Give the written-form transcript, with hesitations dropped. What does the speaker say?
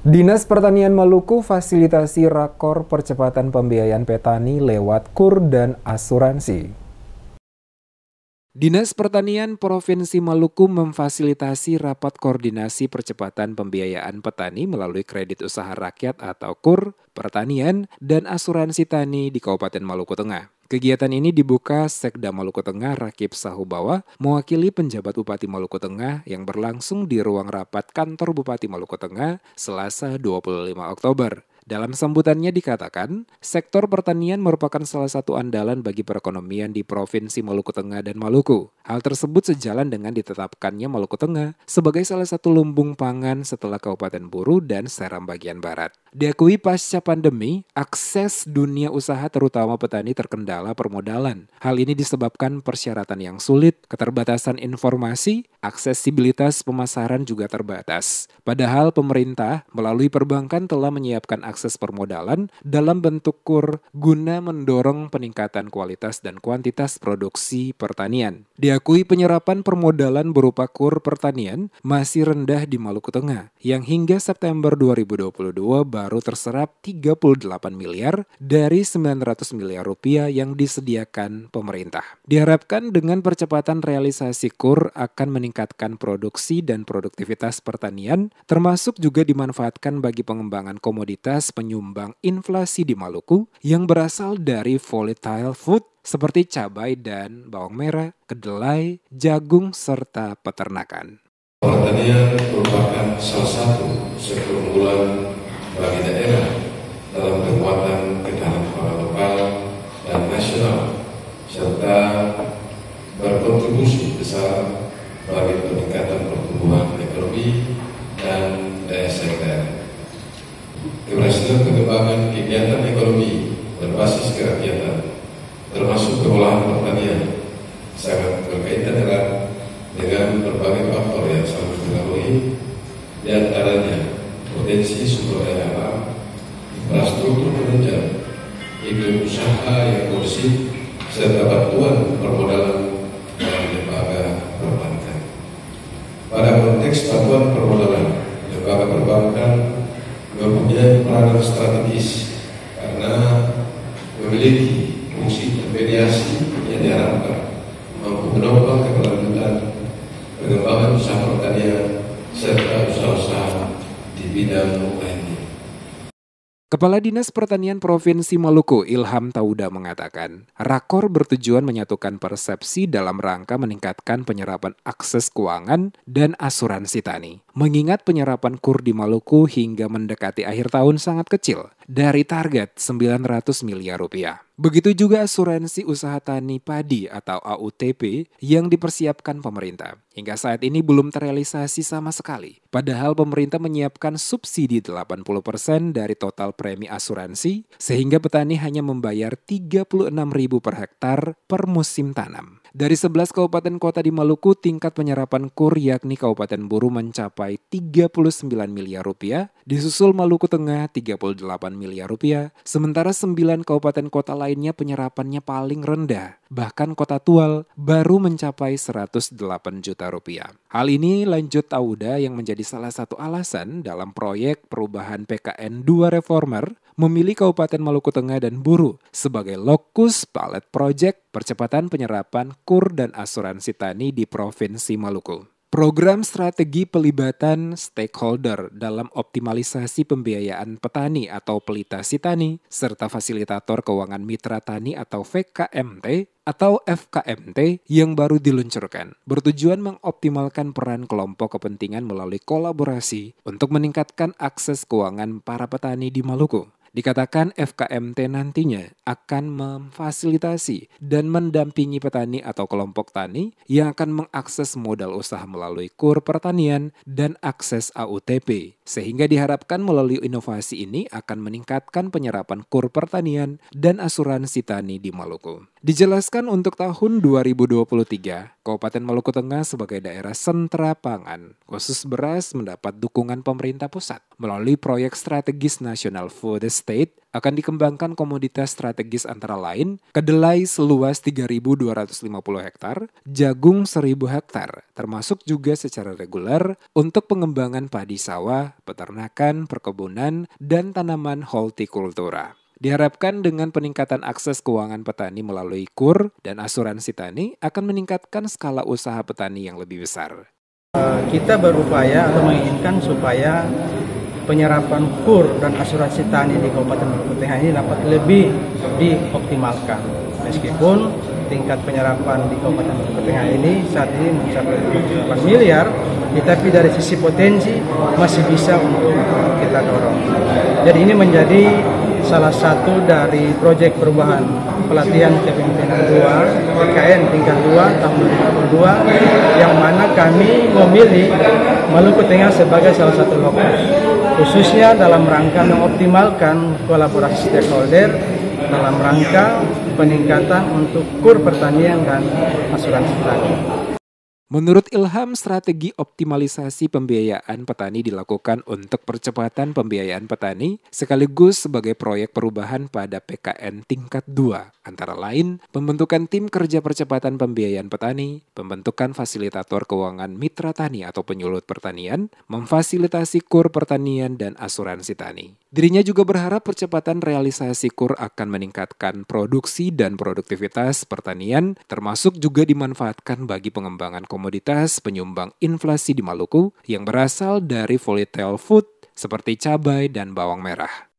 Dinas Pertanian Maluku fasilitasi rakor percepatan pembiayaan petani lewat KUR dan asuransi. Dinas Pertanian Provinsi Maluku memfasilitasi rapat koordinasi percepatan pembiayaan petani melalui kredit usaha rakyat atau KUR, pertanian, dan asuransi tani di Kabupaten Maluku Tengah. Kegiatan ini dibuka Sekda Maluku Tengah Rakib Sahubawa mewakili penjabat Bupati Maluku Tengah yang berlangsung di ruang rapat kantor Bupati Maluku Tengah Selasa 25 Oktober. Dalam sambutannya dikatakan, sektor pertanian merupakan salah satu andalan bagi perekonomian di Provinsi Maluku Tengah dan Maluku. Hal tersebut sejalan dengan ditetapkannya Maluku Tengah sebagai salah satu lumbung pangan setelah Kabupaten Buru dan Seram bagian Barat. Diakui pasca pandemi, akses dunia usaha terutama petani terkendala permodalan. Hal ini disebabkan persyaratan yang sulit, keterbatasan informasi, aksesibilitas pemasaran juga terbatas. Padahal pemerintah melalui perbankan telah menyiapkan akses permodalan dalam bentuk KUR guna mendorong peningkatan kualitas dan kuantitas produksi pertanian. Diakui penyerapan permodalan berupa KUR pertanian masih rendah di Maluku Tengah, yang hingga September 2022 baru terserap 38 miliar dari 900 miliar rupiah yang disediakan pemerintah. Diharapkan dengan percepatan realisasi KUR akan meningkatkan produksi dan produktivitas pertanian, termasuk juga dimanfaatkan bagi pengembangan komoditas penyumbang inflasi di Maluku yang berasal dari volatile food seperti cabai dan bawang merah, kedelai, jagung, serta peternakan. Pertanian merupakan salah satu sektor unggulan bagi daerah dalam kekuatan ketahanan pangan lokal dan nasional, serta berkontribusi besar bagi peningkatan pertumbuhan ekonomi dan daya saing daerah. Keberhasilan pengembangan kegiatan ekonomi berbasis kerakyatan, termasuk pengolahan pertanian, sangat berkaitan erat dengan berbagai faktor yang saling mempengaruhi, di antaranya potensi sumber daya alam, infrastruktur penunjang, iklim usaha yang kondusif, serta bantuan permodalan dari lembaga perbankan. Pada konteks bantuan permodalan, lembaga perbankan mempunyai peranan strategis karena memiliki fungsi intermediasi yang diharapkan mampu menopang keberlanjutan pengembangan usaha pertanian serta usaha-usaha di bidang lainnya. Kepala Dinas Pertanian Provinsi Maluku, Ilham Tauda mengatakan, rakor bertujuan menyatukan persepsi dalam rangka meningkatkan penyerapan akses keuangan dan asuransi tani. Mengingat penyerapan KUR di Maluku hingga mendekati akhir tahun sangat kecil, dari target 900 miliar rupiah. Begitu juga asuransi usaha tani padi atau AUTP yang dipersiapkan pemerintah. Hingga saat ini belum terrealisasi sama sekali. Padahal pemerintah menyiapkan subsidi 80% dari total premi asuransi, sehingga petani hanya membayar 36.000 per hektar per musim tanam. Dari 11 kabupaten kota di Maluku, tingkat penyerapan KUR yakni Kabupaten Buru mencapai 39 miliar rupiah, disusul Maluku Tengah 38 miliar rupiah, sementara 9 kabupaten kota lainnya penyerapannya paling rendah, bahkan Kota Tual baru mencapai 108 juta rupiah. Hal ini lanjut Tauda yang menjadi salah satu alasan dalam proyek perubahan PKN 2 Reformer memilih Kabupaten Maluku Tengah dan Buru sebagai lokus pilot project percepatan penyerapan KUR dan asuransi tani di Provinsi Maluku. Program strategi pelibatan stakeholder dalam optimalisasi pembiayaan petani atau pelitasi tani, serta fasilitator keuangan mitra tani atau VKMT atau FKMT yang baru diluncurkan, bertujuan mengoptimalkan peran kelompok kepentingan melalui kolaborasi untuk meningkatkan akses keuangan para petani di Maluku. Dikatakan FKMT nantinya akan memfasilitasi dan mendampingi petani atau kelompok tani yang akan mengakses modal usaha melalui KUR pertanian dan akses AUTP. Sehingga diharapkan melalui inovasi ini akan meningkatkan penyerapan KUR pertanian dan asuransi tani di Maluku. Dijelaskan untuk tahun 2023, Kabupaten Maluku Tengah sebagai daerah sentra pangan, khusus beras mendapat dukungan pemerintah pusat. Melalui proyek strategis nasional Food Estate, akan dikembangkan komoditas strategis antara lain, kedelai seluas 3.250 hektar, jagung 1.000 hektar, termasuk juga secara reguler untuk pengembangan padi sawah, peternakan, perkebunan, dan tanaman hortikultura. Diharapkan dengan peningkatan akses keuangan petani melalui KUR dan asuransi tani akan meningkatkan skala usaha petani yang lebih besar. Kita berupaya atau menginginkan supaya penyerapan KUR dan asuransi tani di Kabupaten Maluku Tengah ini dapat lebih dioptimalkan. Meskipun tingkat penyerapan di Kabupaten Maluku Tengah ini saat ini mencapai 8 miliar, tetapi dari sisi potensi masih bisa untuk kita dorong. Jadi ini menjadi salah satu dari proyek perubahan pelatihan kepemimpinan 2 PKN tingkat 2 tahun 2022 yang mana kami memilih Maluku Tengah sebagai salah satu lokasi, khususnya dalam rangka mengoptimalkan kolaborasi stakeholder dalam rangka peningkatan untuk KUR pertanian dan asuransi tani. Menurut Ilham, strategi optimalisasi pembiayaan petani dilakukan untuk percepatan pembiayaan petani sekaligus sebagai proyek perubahan pada PKN tingkat 2. Antara lain, pembentukan tim kerja percepatan pembiayaan petani, pembentukan fasilitator keuangan mitra tani atau penyulut pertanian, memfasilitasi KUR pertanian dan asuransi tani. Dirinya juga berharap percepatan realisasi KUR akan meningkatkan produksi dan produktivitas pertanian, termasuk juga dimanfaatkan bagi pengembangan komoditas penyumbang inflasi di Maluku yang berasal dari volatile food seperti cabai dan bawang merah.